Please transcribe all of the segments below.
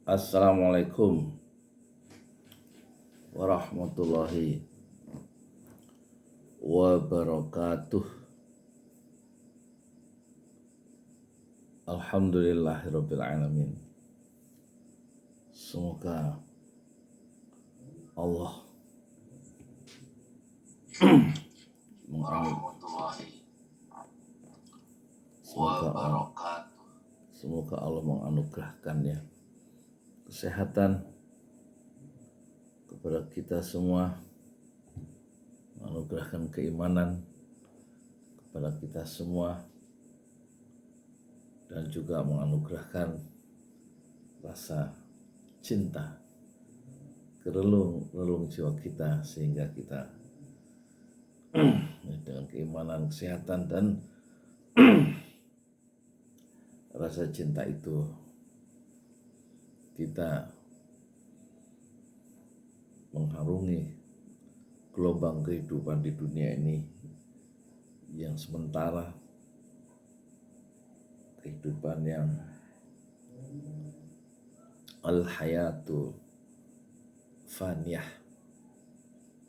Assalamualaikum warahmatullahi wabarakatuh. Alhamdulillahirabbil alamin. Semoga Allah semoga Allah menganugerahkannya kesehatan kepada kita semua, menganugerahkan keimanan kepada kita semua, dan juga menganugerahkan rasa cinta ke relung jiwa kita, sehingga kita dengan keimanan, kesehatan, dan rasa cinta itu kita mengharungi gelombang kehidupan di dunia ini yang sementara, kehidupan yang al-hayatu faniyah,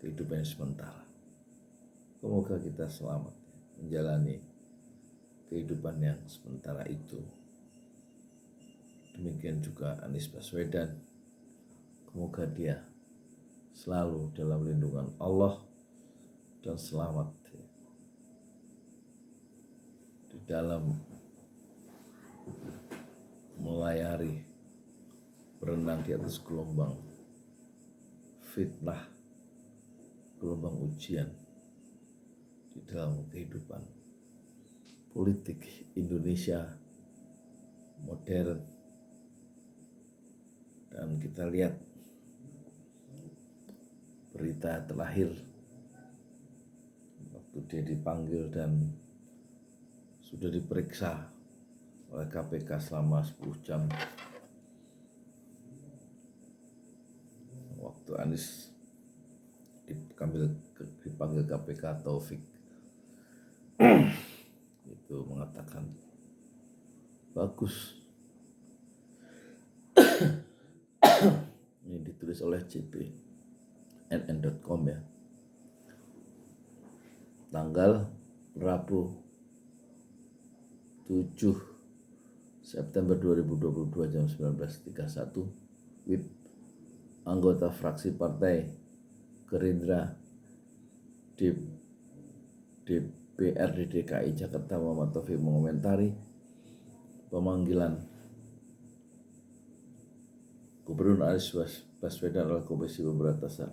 kehidupan yang sementara. Semoga kita selamat menjalani kehidupan yang sementara itu. Demikian juga Anies Baswedan, semoga dia selalu dalam lindungan Allah dan selamat di dalam melayari, berenang di atas gelombang fitnah, gelombang ujian di dalam kehidupan politik Indonesia modern. Dan kita lihat berita terakhir waktu dia dipanggil dan sudah diperiksa oleh KPK selama 10 jam. Waktu Anies dipanggil KPK, Taufik itu mengatakan bagus. Ini ditulis oleh cpnn.com ya, tanggal Rabu 7 September 2022 jam 19.31. WIB anggota fraksi Partai Gerindra DPRD DKI Jakarta Muhammad Taufik mengomentari pemanggilan Gubernur Anies Baswedan oleh Komisi Pemberantasan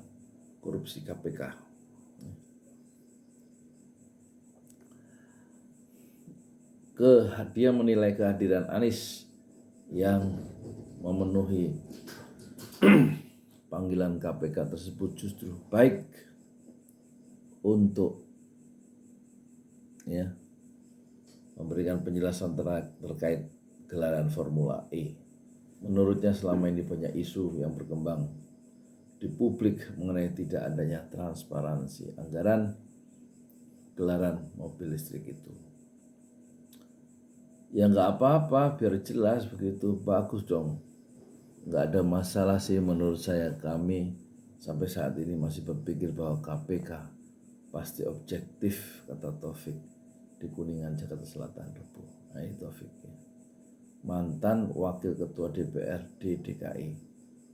Korupsi KPK. Dia menilai kehadiran Anies yang memenuhi panggilan KPK tersebut justru baik untuk memberikan penjelasan terkait gelaran Formula E. Menurutnya selama ini banyak isu yang berkembang di publik mengenai tidak adanya transparansi anggaran gelaran mobil listrik itu. Ya nggak apa-apa, biar jelas begitu, bagus dong. Nggak ada masalah sih menurut saya. Kami sampai saat ini masih berpikir bahwa KPK pasti objektif, kata Taufik di Kuningan, Jakarta Selatan, Rabu. Nah, itu Taufik ya, mantan wakil ketua DPRD DKI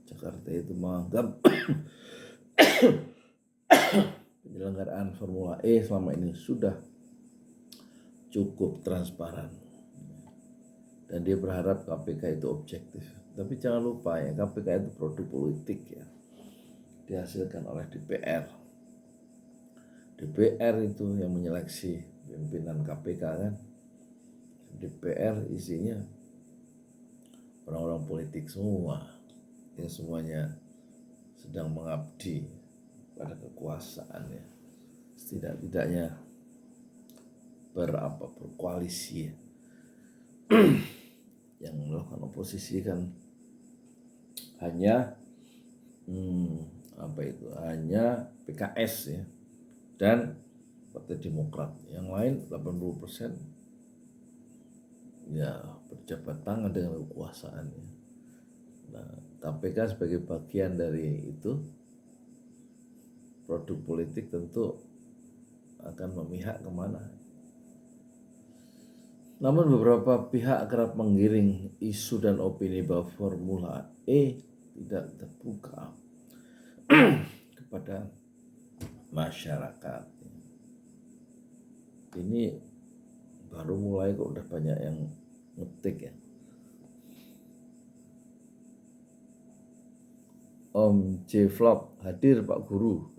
Jakarta itu menganggap penyelenggaraan Formula E selama ini sudah cukup transparan, dan dia berharap KPK itu objektif. Tapi jangan lupa ya, KPK itu produk politik ya, dihasilkan oleh DPR. DPR itu yang menyeleksi pimpinan KPK kan. DPR isinya orang-orang politik semua, yang semuanya sedang mengabdi pada kekuasaan ya. Setidak-tidaknya berkoalisi ya. Yang melakukan oposisi kan hanya hanya PKS ya, dan Partai Demokrat. Yang lain 80% ya berjabat tangan dengan kekuasaannya. Nah, KPK sebagai bagian dari itu, produk politik tentu akan memihak kemana. Namun beberapa pihak kerap menggiring isu dan opini bahwa Formula E tidak terbuka kepada masyarakat. Ini baru mulai kok udah banyak yang ngetik ya. Om J Vlog hadir Pak Guru.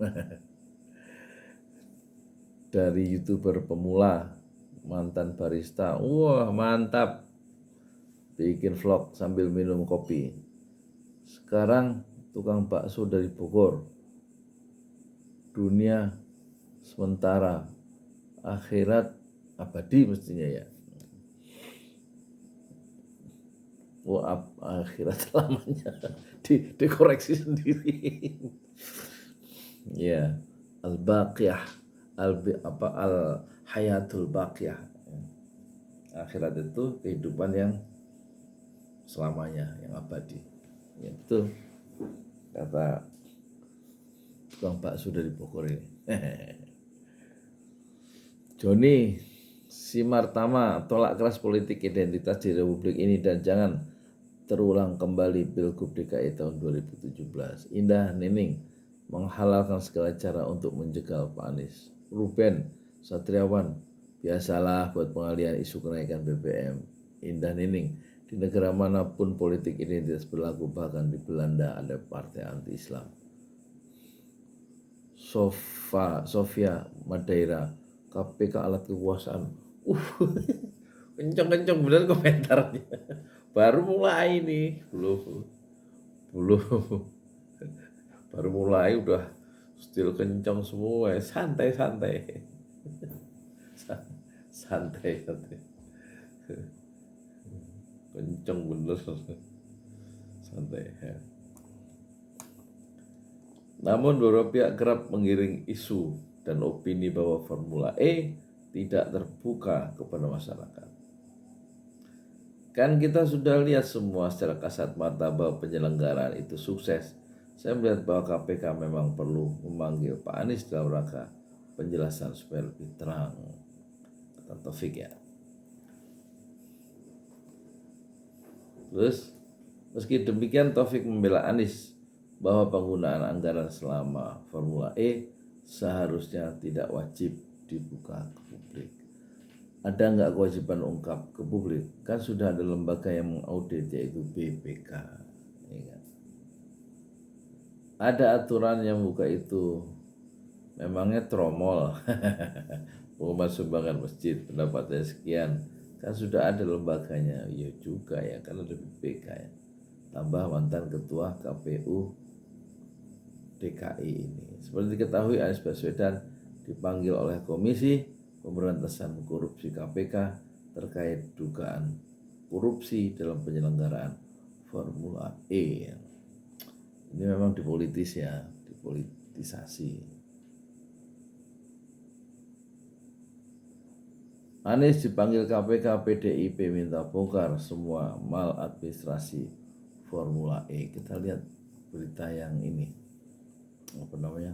Dari YouTuber pemula, mantan barista. Wah, mantap. Bikin vlog sambil minum kopi. Sekarang tukang bakso dari Bogor. Dunia sementara, akhirat abadi mestinya ya. Akhirat selamanya. Dikoreksi sendiri. Ya, al-baqiyah, al-hayatul baqiyah. Akhirat itu kehidupan yang selamanya, yang abadi. Ya betul, kata tukang bakso dari Bogor ini. Joni Simartama tolak keras politik identitas di Republik ini dan jangan terulang kembali Pilgub DKI tahun 2017. Indah Nining menghalalkan segala cara untuk menjegal Pak Anies. Ruben Satriawan, biasalah buat pengalihan isu kenaikan BBM. Indah Nining, di negara manapun politik identitas berlaku, bahkan di Belanda ada partai anti-Islam. Sofia Madeira, KPK alat kekuasaan. Kenceng-kenceng bener komentarnya. Baru mulai nih, belum. Baru mulai udah still kenceng semua, santai. Santai. Kenceng bener. Santai. Namun beberapa pihak kerap menggiring isu dan opini bahwa Formula E tidak terbuka kepada masyarakat. Kan kita sudah lihat semua secara kasat mata bahwa penyelenggaraan itu sukses. Saya melihat bahwa KPK memang perlu memanggil Pak Anies dalam rangka penjelasan supaya lebih terang, kata Taufik ya. Terus, meski demikian Taufik membela Anies bahwa penggunaan anggaran selama Formula E seharusnya tidak wajib dibuka ke publik. Ada nggak kewajiban ungkap ke publik? Kan sudah ada lembaga yang mengaudit, yaitu BPK. Ya. Ada aturan yang buka itu. Memangnya tromol. Mau sumbangan masjid pendapatnya sekian. Kan sudah ada lembaganya. Ya juga ya, kan ada BPK ya. Tambah mantan ketua KPU DKI ini. Seperti diketahui, Anies Baswedan dipanggil oleh Komisi Pemberantasan Korupsi KPK terkait dugaan korupsi dalam penyelenggaraan Formula E. Ini memang dipolitisasi. Anies dipanggil KPK, PDIP minta bongkar semua maladministrasi Formula E. Kita lihat berita yang ini. Apa namanya?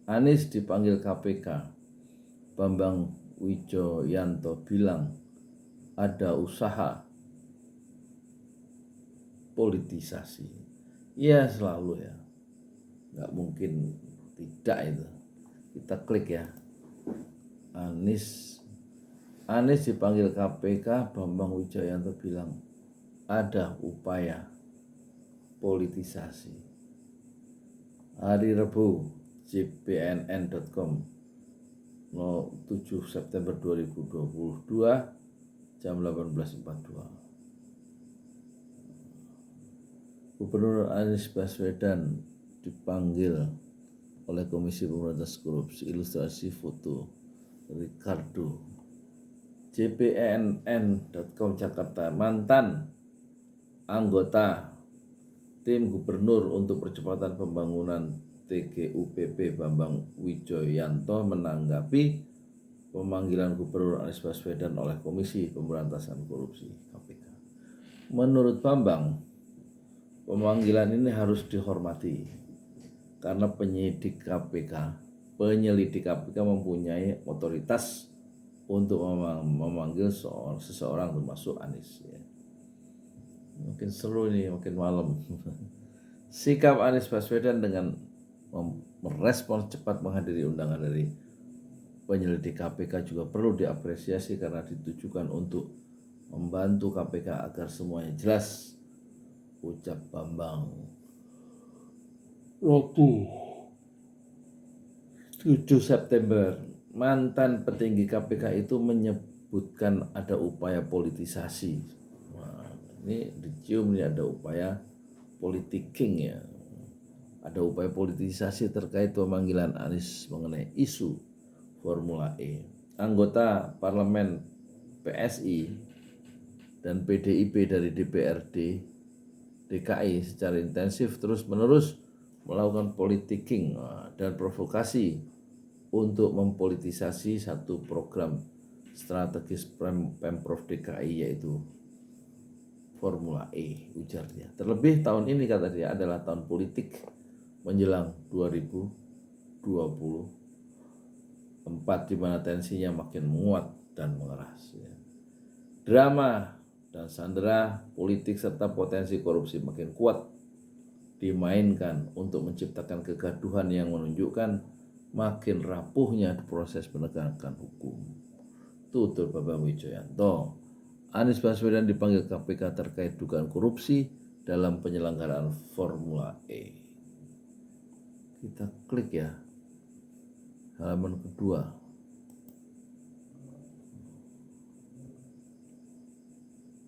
Anies dipanggil KPK. Bambang Wijoyanto bilang ada usaha politisasi. Ya selalu ya, nggak mungkin tidak itu. Kita klik ya. Anies dipanggil KPK, Bambang Wijoyanto bilang ada upaya politisasi. Hari Rabu, jpnn.com 7 September 2022 jam 18.42. Gubernur Anies Baswedan dipanggil oleh Komisi Pemberantasan Korupsi. Ilustrasi foto Ricardo. jpnn.com Jakarta, mantan anggota tim gubernur untuk percepatan pembangunan TGUPP Bambang Wijoyanto menanggapi pemanggilan Gubernur Anies Baswedan oleh Komisi Pemberantasan Korupsi (KPK). Menurut Bambang, pemanggilan ini harus dihormati karena penyelidik KPK mempunyai otoritas untuk memanggil seseorang termasuk Anies. Ya. Mungkin seru ini, makin malam. Sikap Anies Baswedan dengan merespons cepat menghadiri undangan dari penyelidik KPK juga perlu diapresiasi karena ditujukan untuk membantu KPK agar semuanya jelas, ucap Bambang. Rabu 7 September, mantan petinggi KPK itu menyebutkan ada upaya politisasi. Nah, ini dicium, ini ada upaya politiking ya. Ada upaya politisasi terkait pemanggilan Anies mengenai isu Formula E. Anggota Parlemen PSI dan PDIP dari DPRD DKI secara intensif terus-menerus melakukan politiking dan provokasi untuk mempolitisasi satu program strategis Pemprov DKI yaitu Formula E, ujarnya. Terlebih tahun ini, kata dia, adalah tahun politik menjelang 2024 di mana tensinya makin menguat dan mengeras. Ya. Drama dan sandera politik serta potensi korupsi makin kuat dimainkan untuk menciptakan kegaduhan yang menunjukkan makin rapuhnya proses penegakan hukum. Tutur Bambang Wijoyanto. Anies Baswedan dipanggil KPK terkait dugaan korupsi dalam penyelenggaraan Formula E. Kita klik ya, halaman kedua.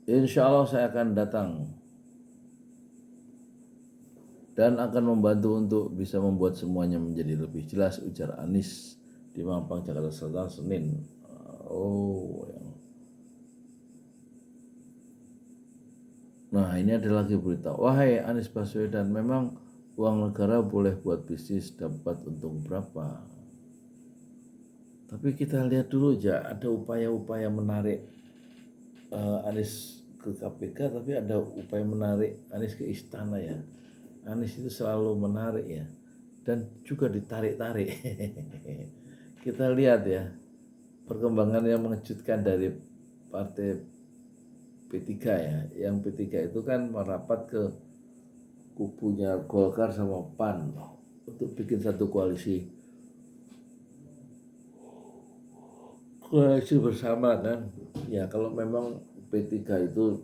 Insya Allah saya akan datang dan akan membantu untuk bisa membuat semuanya menjadi lebih jelas, ujar Anies di Mampang, Jakarta Selatan, Senin. Nah, ini ada lagi berita. Wahai Anies Baswedan, memang uang negara boleh buat bisnis, dapat untung berapa? Tapi kita lihat dulu aja, ada upaya-upaya menarik Anies ke KPK, tapi ada upaya menarik Anies ke istana ya. Anies itu selalu menarik ya, dan juga ditarik-tarik. Kita lihat ya, perkembangan yang mengejutkan dari partai P3 ya. Yang P3 itu kan merapat ke kubunya Golkar sama PAN untuk bikin satu koalisi bersama kan. Ya kalau memang P3 itu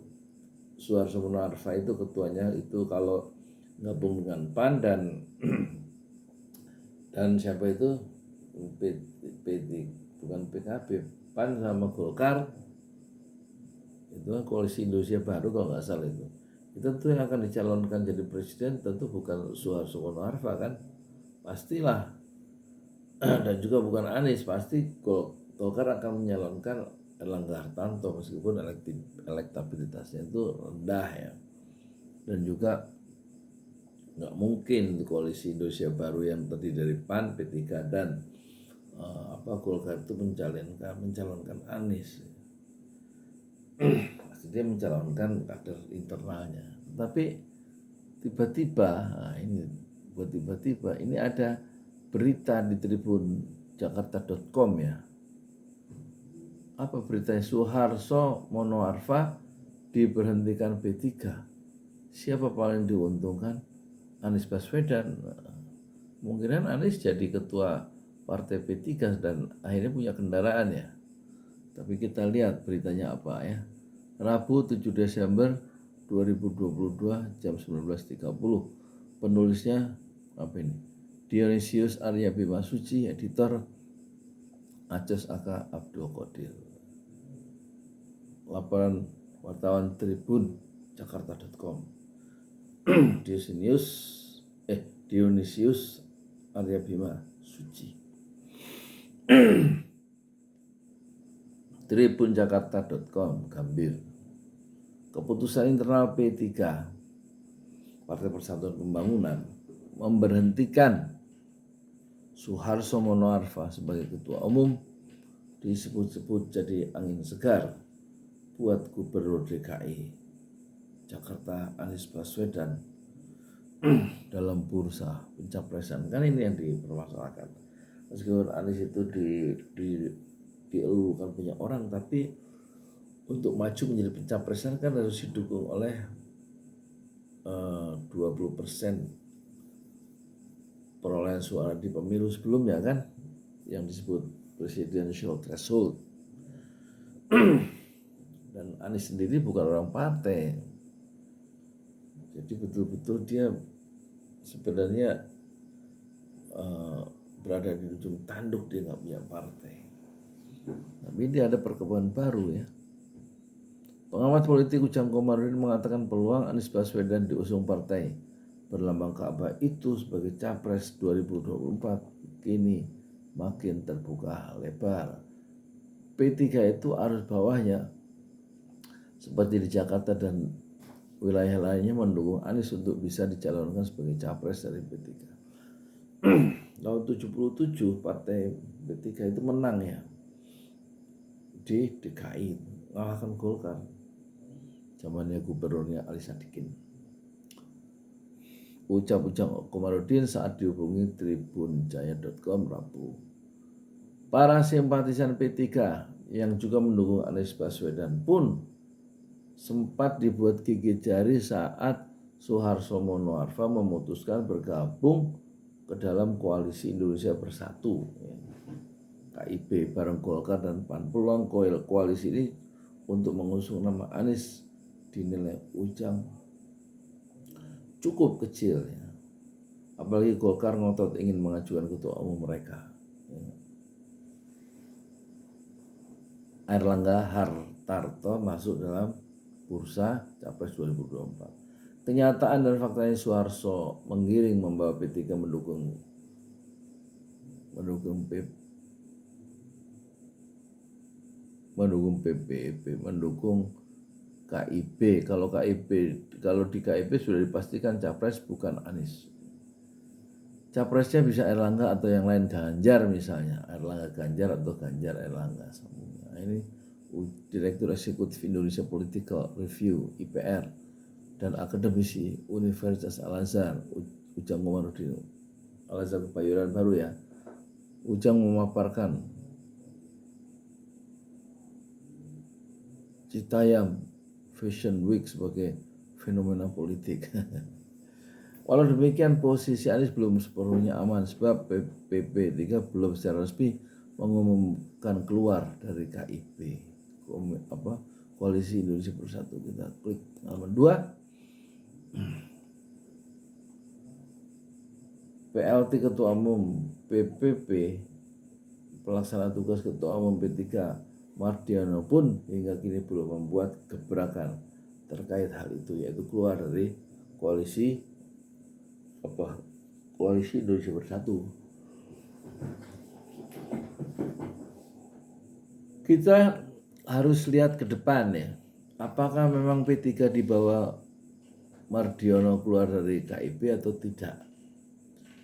Suharto Monoarfa itu ketuanya, itu kalau gabung dengan PAN dan siapa itu P3 bukan PKB, PAN sama Golkar itu kan koalisi Indonesia Baru kalau nggak salah itu tentu yang akan dicalonkan jadi presiden tentu bukan Suharto Monoarfa kan, pastilah. Dan juga bukan Anies, pasti Golkar akan menyalonkan Erlangga Hartarto meskipun elektabilitasnya itu rendah ya. Dan juga nggak mungkin koalisi Indonesia Baru yang terdiri dari PAN, P3 dan Golkar itu mencalonkan Anies. Pasti dia mencalonkan kader internalnya. Tapi tiba-tiba ini ada berita di Tribun Jakarta.com ya. Apa beritanya? Suharto Monoarfa diberhentikan P3. Siapa paling diuntungkan? Anies Baswedan. Mungkinan Anies jadi ketua partai P3 dan akhirnya punya kendaraan ya. Tapi kita lihat beritanya apa ya. Rabu 7 Desember 2022 jam 19.30. Penulisnya apa ini? Dionysius Arya Bima Suci, editor Acos Aka Abdul Qadir. Laporan wartawan Tribun Jakarta.com. Dionysius Arya Bima Suci. Tribunjakarta.com, Gambir. Keputusan internal P3 Partai Persatuan Pembangunan memberhentikan Suharso Monoarfa sebagai ketua umum disebut-sebut jadi angin segar buat Gubernur DKI Jakarta Anies Baswedan dalam bursa pencapresan. Kan ini yang dipermasalahkan. Meskipun Anies itu dielukan punya orang, tapi untuk maju menjadi pencapresan kan harus didukung oleh 20% perolehan suara di pemilu sebelumnya kan, yang disebut presidential threshold. Dan Anies sendiri bukan orang partai, jadi betul-betul dia sebenarnya berada di ujung tanduk, dia nggak punya partai. Tapi dia ada perkembangan baru ya. Pengamat politik Ujang Komarudin mengatakan peluang Anies Baswedan diusung partai berlambang Ka'bah itu sebagai capres 2024 kini makin terbuka lebar. P3 itu arus bawahnya seperti di Jakarta dan wilayah lainnya mendukung Anies untuk bisa dicalonkan sebagai capres dari P3. Tahun 77 partai P3 itu menang ya di DKI, mengalahkan Golkar zamannya gubernurnya Ali Sadikin. Ucap Ujang Komarudin saat dihubungi tribunjaya.com Rabu. Para simpatisan P3 yang juga mendukung Anies Baswedan pun sempat dibuat gigit jari saat Suharso Monoarfa memutuskan bergabung ke dalam koalisi Indonesia Bersatu, KIB bareng Golkar dan PAN. Peluang koalisi ini untuk mengusung nama Anies dinilai Ujang cukup kecil ya. Apalagi Golkar ngotot ingin mengajukan ketua umum mereka, Airlangga Hartarto masuk dalam bursa Capres 2024. Kenyataan dan faktanya Suharso menggiring membawa P3 mendukung PPP, mendukung KIB. Kalau di KIB sudah dipastikan capres bukan Anies. Capresnya bisa Airlangga atau yang lain, Ganjar misalnya, Airlangga Ganjar atau Ganjar Airlangga. Nah, ini Direktur Eksekutif Indonesia Political Review IPR dan akademisi Universitas Al-Azhar Ujang Komarudin, Al-Azhar Kebayoran Baru ya. Ujang memaparkan Citayam Fashion Week sebagai fenomena politik. Walau demikian posisi Anies belum sepenuhnya aman sebab PP3 belum secara resmi mengumumkan keluar dari KIB, Koalisi Indonesia Bersatu. Kita klik halaman 2. PLT Ketua Umum PPP pelaksana tugas Ketua Umum P3 Mardiono pun hingga kini belum membuat gebrakan terkait hal itu, yaitu keluar dari koalisi Indonesia Bersatu. Kita harus lihat ke depan ya. Apakah memang P3 di bawah Mardiono keluar dari KIB atau tidak?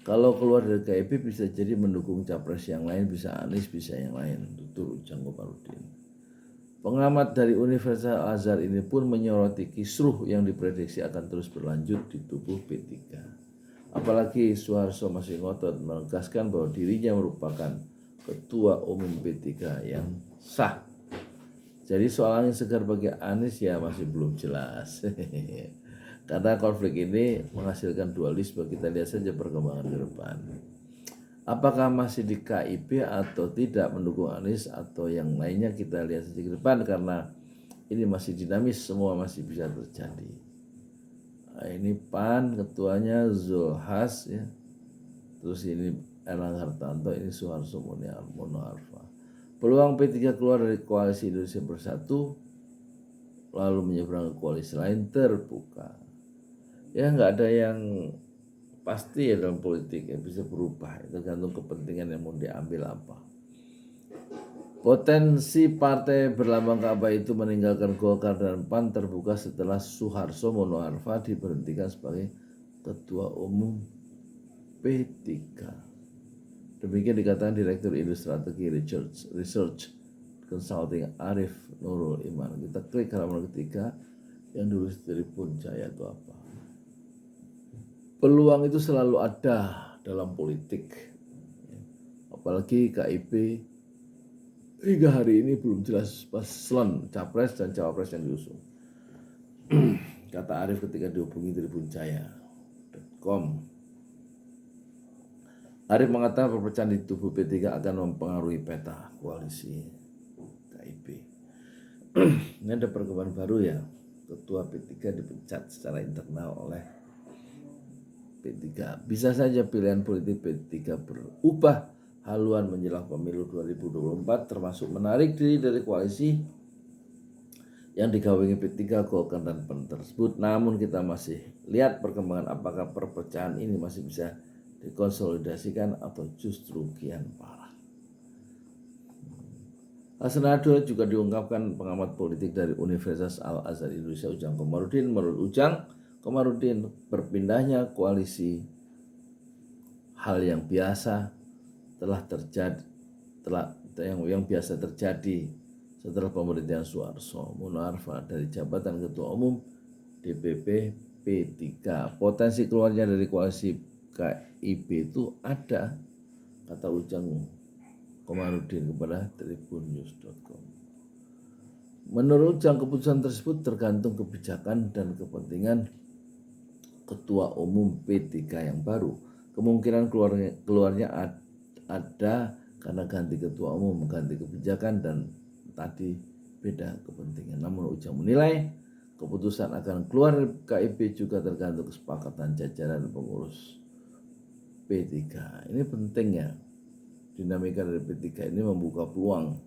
Kalau keluar dari KIB bisa jadi mendukung capres yang lain, bisa Anies, bisa yang lain. Tutur Ujang Komarudin. Pengamat dari Universitas Al-Azhar ini pun menyoroti kisruh yang diprediksi akan terus berlanjut di tubuh P3. Apalagi Suharso masih ngotot menegaskan bahwa dirinya merupakan ketua umum P3 yang sah. Jadi soal angin segar bagi Anies ya masih belum jelas. Karena konflik ini menghasilkan dualisme, kita lihat saja perkembangan ke depan. Apakah masih di KIB atau tidak mendukung Anies atau yang lainnya, kita lihat saja ke depan karena ini masih dinamis, semua masih bisa terjadi. Nah, ini PAN ketuanya Zulhas ya. Terus ini Airlangga Hartarto, ini Suharso Monoarfa. Peluang P3 keluar dari koalisi Indonesia Bersatu lalu menyeberang ke koalisi lain terbuka. Ya nggak ada yang pasti ya dalam politik, ya bisa berubah, tergantung kepentingan yang mau diambil apa. Potensi partai berlambang Ka'bah itu meninggalkan Golkar dan PAN terbuka setelah Suharso Monoarfa diberhentikan sebagai Ketua Umum P3. Demikian dikatakan Direktur Indo Strategi Research Consulting Arif Nurul Iman. Kita klik halaman ketiga yang dulu Tribun Jaya itu apa. Peluang itu selalu ada dalam politik. Apalagi KIP hingga hari ini belum jelas paslon capres dan cawapres yang diusung. Kata Arif ketika dihubungi tribunjaya.com. Arif mengatakan perpecahan di tubuh P3 akan mempengaruhi peta koalisi KIP. Ini ada perkembangan baru ya. Ketua P3 dipecat secara internal oleh P3. Bisa saja pilihan politik P3 berubah haluan menjelang pemilu 2024, termasuk menarik diri dari koalisi yang digawangi P3, Golkar dan PAN tersebut. Namun kita masih lihat perkembangan apakah perpecahan ini masih bisa dikonsolidasikan atau justru kian parah. Hal senada juga diungkapkan pengamat politik dari Universitas Al-Azhar Indonesia, Ujang Komarudin. Menurut Ujang Komarudin, berpindahnya koalisi hal yang biasa yang biasa terjadi setelah pemberhentian Suharso Mono Arfa dari jabatan Ketua Umum DPP P3. Potensi keluarnya dari koalisi KIP itu ada, kata Ujang Komarudin kepada tribunnews.com. Menurut Ujang, keputusan tersebut tergantung kebijakan dan kepentingan Ketua Umum P3 yang baru. Kemungkinan keluarnya ada karena ganti Ketua Umum, ganti kebijakan, dan tadi beda kepentingan. Namun Ujang menilai keputusan akan keluar KIP juga tergantung kesepakatan jajaran pengurus P3. Ini pentingnya. Dinamika dari P3 ini membuka peluang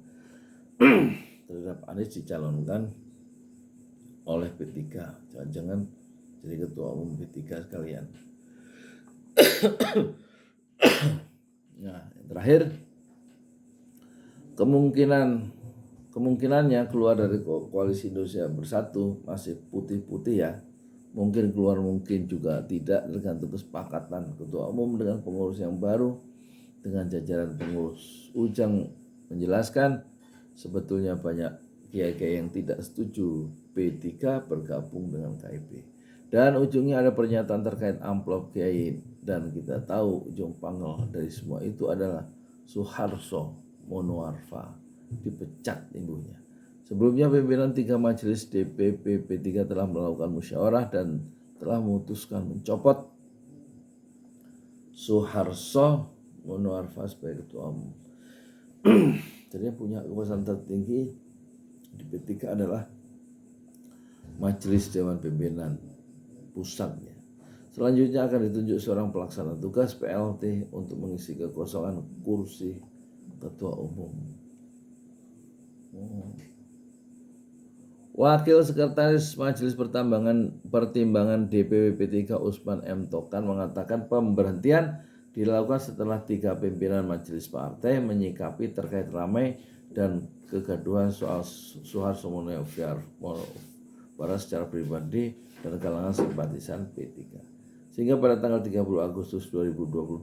terhadap Anies dicalonkan oleh P3. Jangan-jangan jadi Ketua Umum P3 sekalian. Nah, yang terakhir, kemungkinannya keluar dari koalisi Indonesia Bersatu masih putih-putih ya. Mungkin keluar, mungkin juga tidak, tergantung kesepakatan Ketua Umum dengan pengurus yang baru, dengan jajaran pengurus. Ujang menjelaskan sebetulnya banyak kiai-kiai yang tidak setuju P3 bergabung dengan KIP. Dan ujungnya ada pernyataan terkait amplop kiai, dan kita tahu ujung pangkal dari semua itu adalah Suharso Mono Arfa dipecat ibunya. Sebelumnya pimpinan 3 majelis DPP P3 telah melakukan musyawarah dan telah memutuskan mencopot Suharso Mono Arfa sebagai ketua umum. Jadi yang punya kekuasaan tertinggi di P3 adalah Majelis Dewan Pimpinan Pusatnya. Selanjutnya akan ditunjuk seorang pelaksana tugas PLT untuk mengisi kekosongan kursi ketua umum. Wakil Sekretaris Majelis Pertimbangan DPW P3 Usman M. Tokan mengatakan pemberhentian dilakukan setelah 3 pimpinan majelis partai menyikapi terkait ramai dan kegaduhan soal Suharso Mono Arfa secara pribadi dan kalangan simpatisan P3. Sehingga pada tanggal 30 Agustus 2022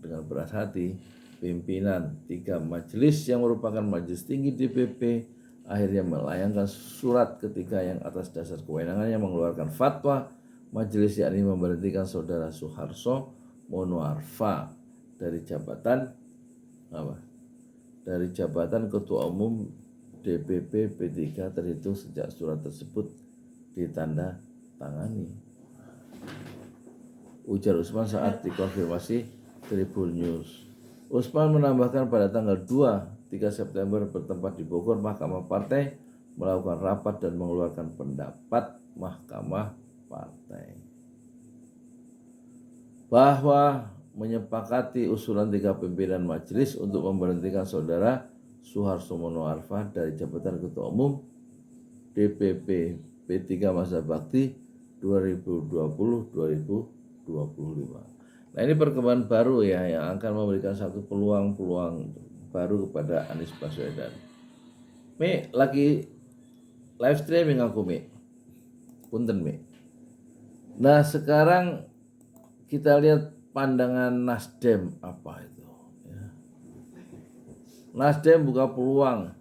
dengan berat hati, pimpinan 3 majelis yang merupakan majelis tinggi DPP akhirnya melayangkan surat ketiga yang atas dasar kewenangannya mengeluarkan fatwa majelis, yakni memberhentikan saudara Suharso Mono Arfa dari jabatan Ketua Umum DPP P3 terhitung sejak surat tersebut ditanda tangani. Ujar Usman saat dikonfirmasi Tribun News. Usman menambahkan pada tanggal 3 September bertempat di Bogor, Mahkamah Partai melakukan rapat dan mengeluarkan pendapat Mahkamah Partai bahwa menyepakati usulan 3 pimpinan majelis untuk memberhentikan saudara Suharso Mono Arfa dari jabatan Ketua Umum DPP P3 masa bakti 2020-2025. Nah, ini perkembangan baru ya yang akan memberikan satu peluang baru kepada Anies Baswedan. Mi lagi live streaming aku Mi. Punten Mi. Nah, sekarang kita lihat pandangan Nasdem apa itu. Ya. Nasdem buka peluang ya,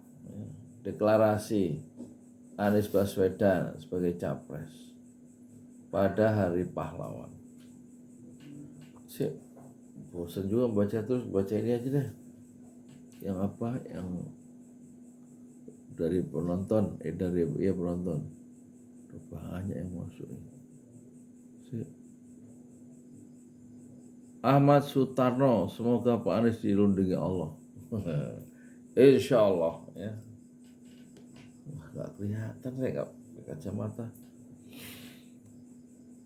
deklarasi Anies Baswedan sebagai capres pada Hari Pahlawan. Sip, bosan juga baca terus, baca ini aja deh. Yang apa? Yang dari penonton, penonton. Banyak yang masuk. Sip. Ahmad Sutarno, semoga Pak Anies dirundingi Allah. Insya Allah ya. Nggak kelihatan, saya nggak pakai kacamata.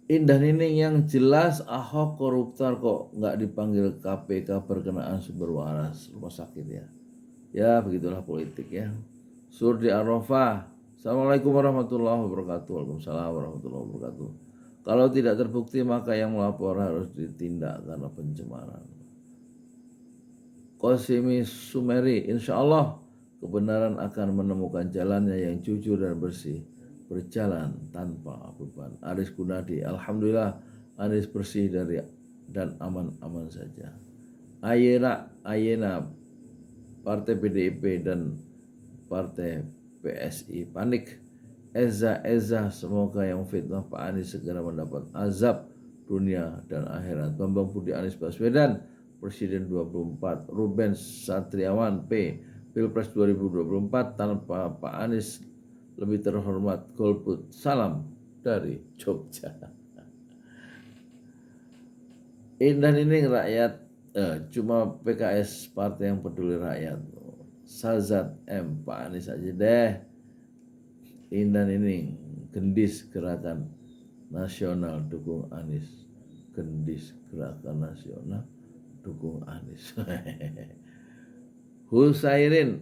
Indah Nining, yang jelas Ahok koruptor kok nggak dipanggil KPK berkenaan sumber waras rumah sakit ya. Ya begitulah politik ya. Surdi Arafah, Assalamualaikum warahmatullahi wabarakatuh. Waalaikumsalam warahmatullahi wabarakatuh. Kalau tidak terbukti maka yang melapor harus ditindak karena pencemaran. Qasimi Sumeri, insya Allah kebenaran akan menemukan jalannya yang jujur dan bersih, berjalan tanpa beban. Aris Gunadi, alhamdulillah Anies bersih dari dan aman-aman saja. Ayena Partai PDIP dan Partai PSI panik. Eza semoga yang fitnah Pak Anies segera mendapat azab dunia dan akhirat. Bambang Budi Anies Baswedan Presiden 24. Ruben Satriawan P. Pilpres 2024 tanpa Pak Anies lebih terhormat. Golput. Salam dari Jogja. Indah Nining, rakyat cuma PKS partai yang peduli rakyat. Sazat M. Pak Anies aja deh. Indah Nining, Gendis Gerakan Nasional dukung Anies. Gendis Gerakan Nasional dukung Anies. Husairin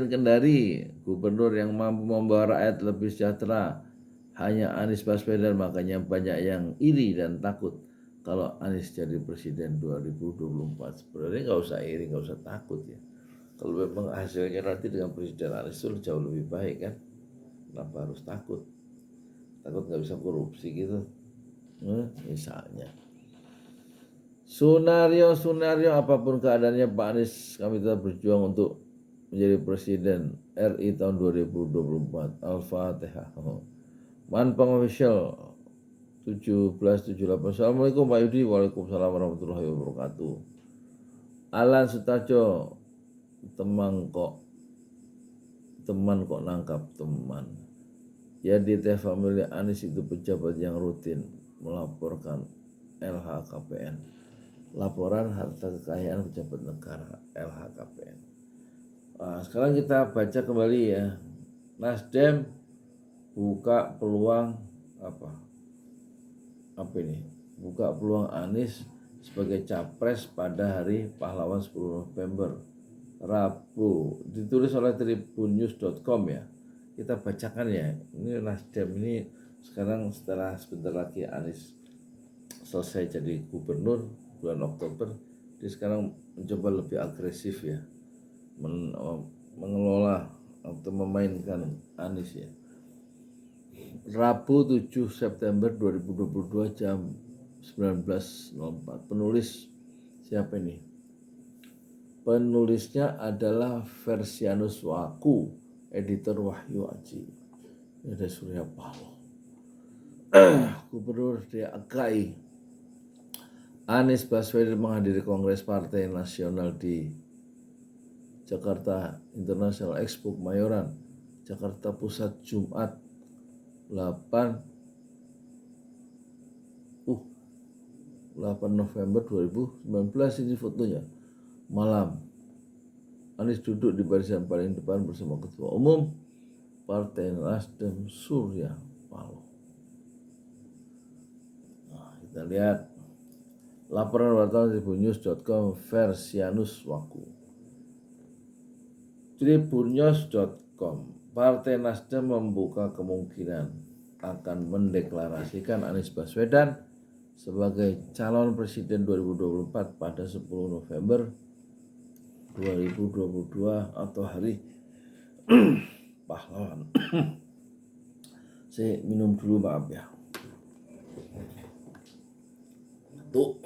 Kendari, gubernur yang mampu membawa rakyat lebih sejahtera. Hanya Anies Baswedan, makanya banyak yang iri dan takut kalau Anies jadi presiden 2024. Sebenarnya nggak usah iri, nggak usah takut ya. Kalau memang hasilnya nanti dengan presiden Anies itu jauh lebih baik kan. Kenapa harus takut? Takut nggak bisa korupsi gitu, misalnya. Sunario, apapun keadaannya Pak Anies, kami tetap berjuang untuk menjadi presiden RI tahun 2024. Al-Fatihah. Manpang Official 1778. Assalamualaikum Pak Yudi. Waalaikumsalam warahmatullahi wabarakatuh. Alan Sutarjo, teman kok nangkap teman. Ya di family Anies itu pejabat yang rutin melaporkan LHKPN. Laporan harta kekayaan pejabat negara LHKPN. Nah, sekarang kita baca kembali ya. Nasdem buka peluang apa ini? Buka peluang Anies sebagai capres pada Hari Pahlawan 10 November. Rabu, ditulis oleh tribunnews.com ya. Kita bacakan ya. Ini Nasdem ini sekarang setelah sebentar lagi Anies selesai jadi gubernur bulan Oktober, dia sekarang mencoba lebih agresif ya, mengelola atau memainkan Anies ya. Rabu 7 September 2022 jam 19.04. Penulis siapa ini? Penulisnya adalah Versianus Waku, editor Wahyu Aji. Ini ada Surya Paloh. Gubernur DKI Anies Baswedan menghadiri Kongres Partai Nasional di Jakarta International Expo Kemayoran, Jakarta Pusat, Jumat 8 November 2019. Ini fotonya. Malam, Anies duduk di barisan paling depan bersama Ketua Umum Partai Nasdem Surya Paloh. Nah, kita lihat laporan wartawan tribunnews.com Versianus Waku. Tribunnews.com, Partai Nasdem membuka kemungkinan akan mendeklarasikan Anies Baswedan sebagai calon presiden 2024 pada 10 November 2022 atau Hari Pahlawan. Saya minum dulu, maaf ya. Tuh.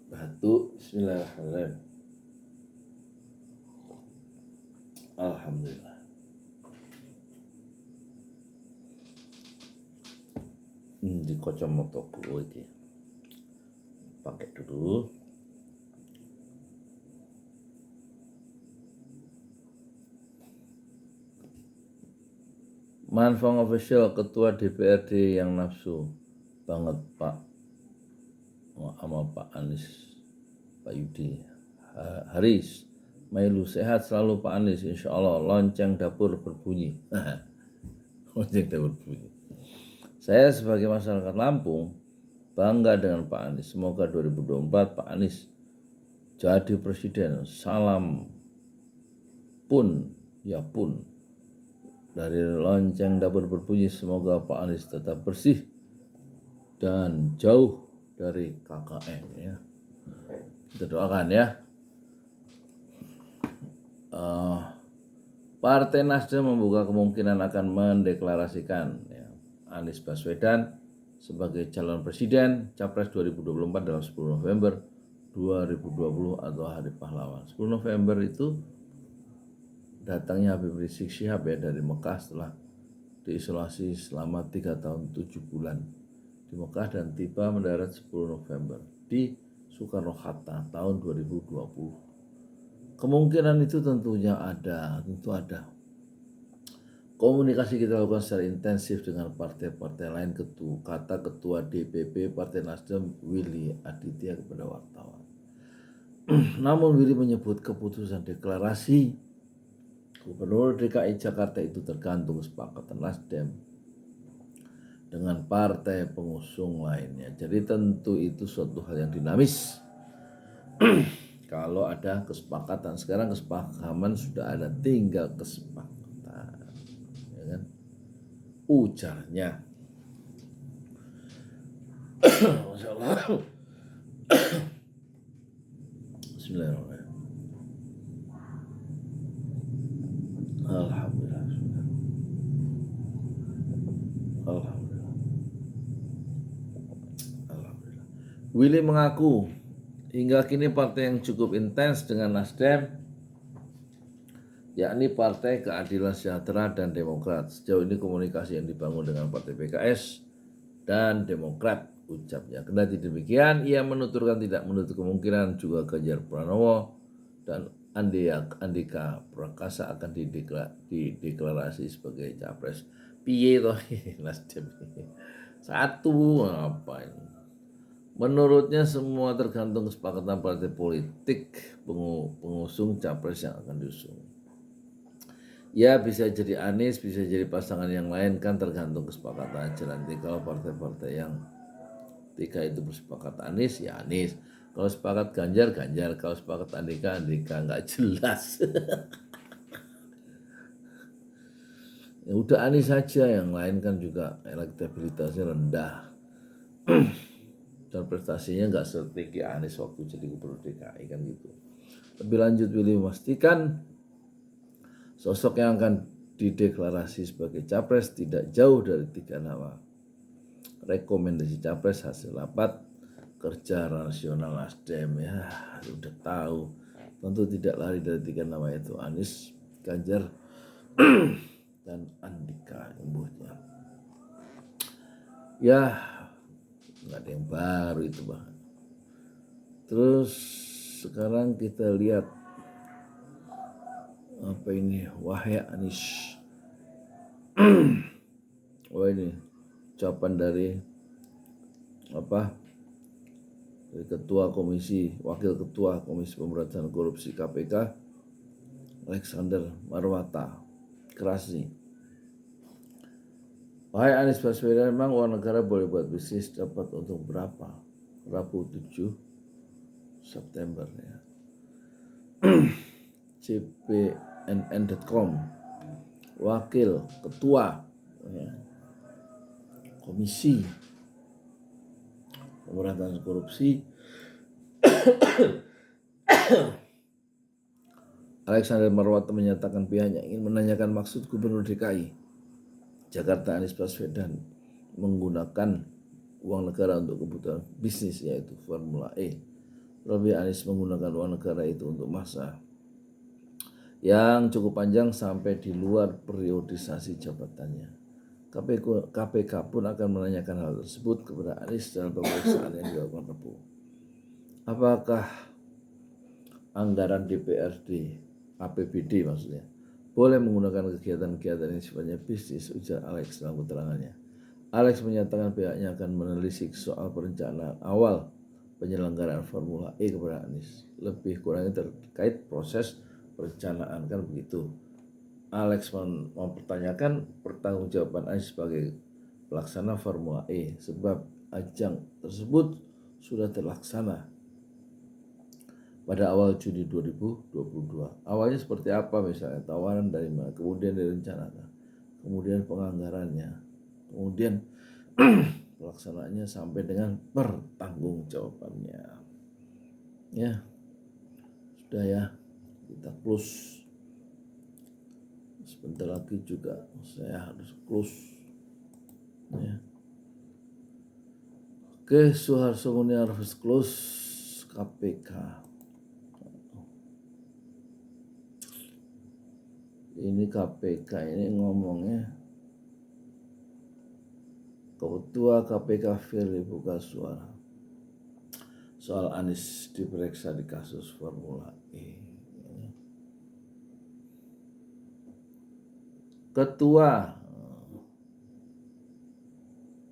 Batu. Bismillahirrahmanirrahim. Alhamdulillah. Di kacamataku iki. Pakai dulu. Manfang Official, Ketua DPRD yang nafsu banget Pak sama Pak Anies, Pak Yudi Haris Mailu, sehat selalu Pak Anies, insya Allah. Lonceng dapur berbunyi. Lonceng dapur berbunyi. Saya sebagai masyarakat Lampung bangga dengan Pak Anies. Semoga 2024 Pak Anies jadi presiden. Salam pun, ya pun. Dari lonceng dapur berbunyi, semoga Pak Anies tetap bersih dan jauh dari KKN ya. Kita doakan ya. Partai Nasdem membuka kemungkinan akan mendeklarasikan ya, Anies Baswedan sebagai calon presiden Capres 2024 dalam 10 November 2020 atau Hari Pahlawan. 10 November itu datangnya Habib Rizik Syihab ya dari Mekah setelah diisolasi selama 3 tahun 7 bulan di Mekah dan tiba mendarat 10 November di Soekarno-Hatta tahun 2020. Kemungkinan itu tentunya ada, tentu ada. Komunikasi kita lakukan secara intensif dengan partai-partai lain. Kata Ketua DPP Partai Nasdem Willy Aditya kepada wartawan. Namun Willy menyebut keputusan deklarasi Gubernur DKI Jakarta itu tergantung kesepakatan Nasdem dengan partai pengusung lainnya. Jadi tentu itu suatu hal yang dinamis. Kalau ada kesepakatan, sekarang kesepakaman sudah ada, tinggal kesepakatan, ya kan? Ujarnya. Masya Allah. Bismillahirrahmanirrahim. Alhamdulillah. Alhamdulillah. Alhamdulillah. Willy mengaku hingga kini partai yang cukup intens dengan Nasdem, yakni Partai Keadilan Sejahtera dan Demokrat. Sejauh ini komunikasi yang dibangun dengan Partai PKS dan Demokrat, ucapnya. Kendati demikian, ia menuturkan tidak menutup kemungkinan juga Ganjar Pranowo dan Andika Prakasa akan dideklarasi sebagai capres. Piye toh Nasdem satu ngapain? Menurutnya semua tergantung kesepakatan partai politik pengusung capres yang akan diusung. Ya bisa jadi Anies, bisa jadi pasangan yang lain, kan tergantung kesepakatan aja nanti. Kalau partai-partai yang tiga itu bersepakat Anies, ya Anies. Kalau sepakat Ganjar, Ganjar. Kalau sepakat Andika, Andika. Nggak jelas. Ya udah Anies saja, yang lain kan juga elektabilitasnya rendah. Dan prestasinya nggak setinggi Anies waktu jadi gubernur DKI kan gitu. Lebih lanjut Willy memastikan sosok yang akan dideklarasi sebagai capres tidak jauh dari 3 nama. Rekomendasi capres hasil rapat kerja nasional Nasdem ya, udah tahu. Tentu tidak lari dari 3 nama itu, Anies, Ganjar, dan Andika imbuhnya. Ya, nggak ada yang baru itu Bang. Terus sekarang kita lihat apa ini, wahai Anies. Wah ini ucapan dari Wakil Ketua Komisi Pemberantasan Korupsi KPK Alexander Marwata keras nih. Wahai Anies Baswedan, memang uang negara boleh buat bisnis, dapat untung berapa? Rabu 7 September ya. cpnn.com, Wakil Ketua ya, Komisi Pemberantasan Korupsi Alexander Marwata menyatakan pihaknya ingin menanyakan maksud Gubernur DKI Jakarta Anies Baswedan menggunakan uang negara untuk kebutuhan bisnis yaitu Formula E. Terlebih Anies menggunakan uang negara itu untuk masa yang cukup panjang sampai di luar periodisasi jabatannya. KPK pun akan menanyakan hal tersebut kepada Anies dalam pemeriksaan yang dilakukan Rabu. Apakah anggaran DPRD, APBD maksudnya, boleh menggunakan kegiatan-kegiatan yang sifatnya bisnis, ujar Alex dalam keterangannya. Alex menyatakan pihaknya akan menelisik soal perencanaan awal penyelenggaraan Formula E kepada Anies. Lebih kurangnya terkait proses perencanaan, kan begitu. Alex mempertanyakan pertanggungjawaban Anies sebagai pelaksana Formula E sebab ajang tersebut sudah terlaksana pada awal Juni 2022. Awalnya seperti apa misalnya, tawaran dari mana, kemudian direncanakan, kemudian penganggarannya, kemudian pelaksanaannya sampai dengan pertanggungjawabannya. Ya, sudah ya, kita close. Sebentar lagi juga saya harus close. Ya. Oke, Suharto Monoarfa harus close KPK. Ini KPK ini ngomongnya Ketua KPK Firly buka suara soal Anies diperiksa di kasus Formula E.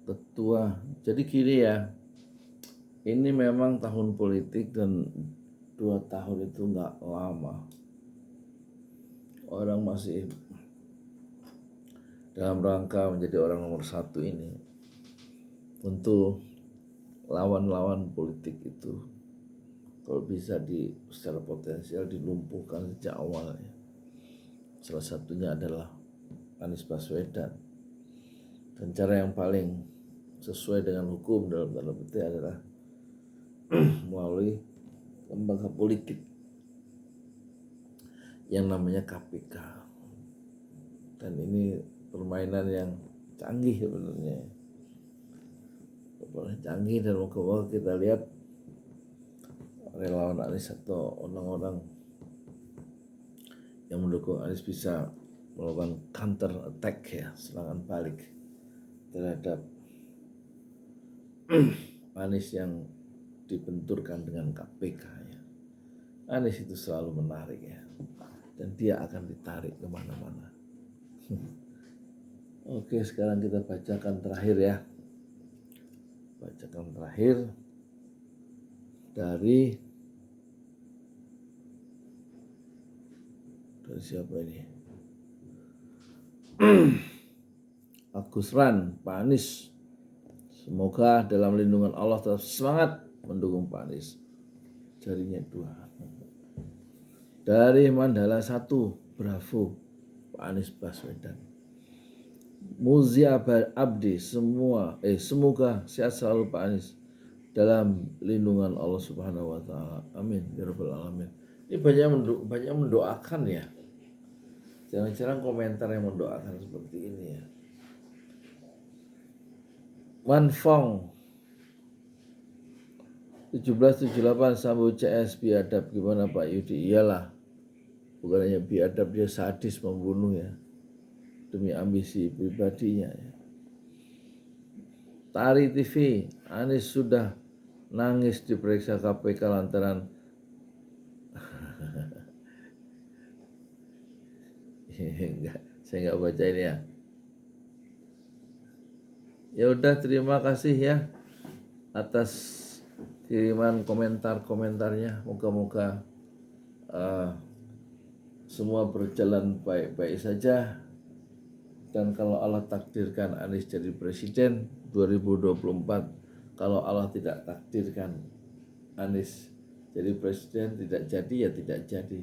Ketua, jadi gini ya, ini memang tahun politik dan 2 tahun itu nggak lama. Orang masih dalam rangka menjadi orang nomor 1 ini, tentu lawan-lawan politik itu kalau bisa secara potensial dilumpuhkan sejak awal ya. Salah satunya adalah Anies Baswedan. Dan cara yang paling sesuai dengan hukum dalam tanda petik adalah melalui lembaga politik yang namanya KPK. Dan ini permainan yang canggih sebenarnya. Canggih dan moga-moga kita lihat relawan Anies atau orang-orang yang mendukung Anies bisa melakukan counter attack ya, serangan balik terhadap Anies yang dibenturkan dengan KPK ya. Anies itu selalu menarik ya, dan dia akan ditarik kemana-mana. Oke, sekarang kita bacakan terakhir ya. Bacakan terakhir dari siapa ini? Agus Ran, Pak Anies. Semoga dalam lindungan Allah tetap semangat mendukung Pak Anies. Jarinya 2. Dari Mandala 1, bravo Pak Anies Baswedan. Muzia Abdi, semoga sehat selalu Pak Anies dalam lindungan Allah Subhanahu wa taala. Amin ya rabbal alamin. Ini banyak mendoakan ya. Jarang-jarang komentar yang mendoakan seperti ini ya. Wan Fong 1778 sambut CS biadab. Gimana Pak Yudi? Iyalah, bukan hanya biadab, dia sadis membunuh ya, demi ambisi pribadinya ya. Tari TV, Anies sudah nangis diperiksa KPK lantaran saya nggak baca ini ya. Ya udah, terima kasih ya atas kiriman komentar-komentarnya. Moga-moga semua berjalan baik-baik saja. Dan kalau Allah takdirkan Anies jadi presiden 2024, kalau Allah tidak takdirkan Anies jadi presiden, tidak jadi ya tidak jadi.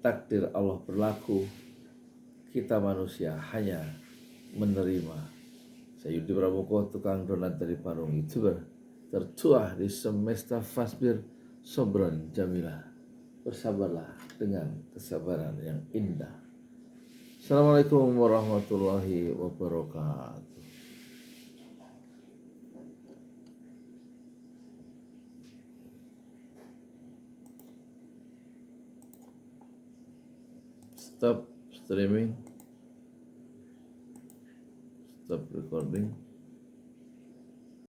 Takdir Allah berlaku, kita manusia hanya menerima. Saya Yudi Pramuko, tukang donat dari Parung, YouTuber tertua di semesta Fasbir Sobron Jamilah. Bersabarlah dengan kesabaran yang indah. Assalamualaikum warahmatullahi wabarakatuh. Stop streaming. Stop recording.